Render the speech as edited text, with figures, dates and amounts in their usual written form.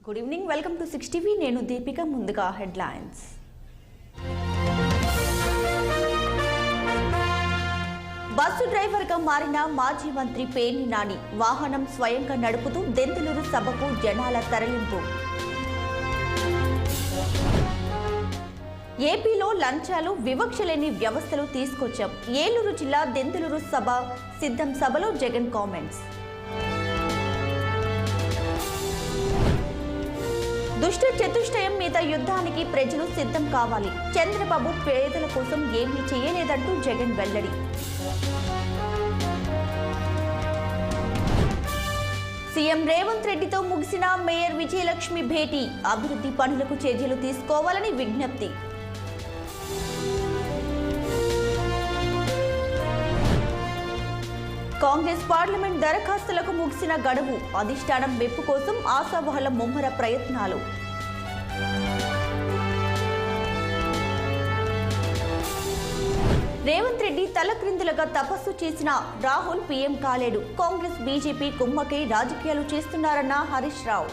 Good evening, welcome to 6 TV. నేను దీపిక. ముందుగా headlines. Bus డ్రైవర్గా మారిన మాజీ మంత్రి పేర్ని నాని వాహనం స్వయంగా నడుపుతూ దెందులూరు సభకు జనాల తరలింపు. ఏపీలో లంచాలు వివక్ష లేని వ్యవస్థలు తీసుకొచ్చాం. ఏలూరు జిల్లా దెందులూరు సభ సిద్ధం సభలో జగన్ కామెంట్స్. దుష్ట చతుష్టయం మీద యుద్ధానికి ప్రజలు సిద్ధం కావాలి. చంద్రబాబు పేదల కోసం ఏమీ చేయలేదంటూ జగన్ వెల్లడి. సీఎం రేవంత్ రెడ్డితో ముగిసిన మేయర్ విజయలక్ష్మి భేటీ. అభివృద్ధి పనులకు చర్యలు తీసుకోవాలని విజ్ఞప్తి. కాంగ్రెస్ పార్లమెంట్ దరఖాస్తులకు ముగిసిన గడువు. అధిష్టానం మెప్పు కోసం ఆశావహుల ముమ్మర ప్రయత్నాలు. రేవంత్ రెడ్డి తలక్రిందులుగా తపస్సు చేసిన రాహుల్ పీఎం కాలేడు. కాంగ్రెస్ బీజేపీ కుమ్మకై రాజకీయాలు చేస్తున్నారన్న హరీష్ రావు.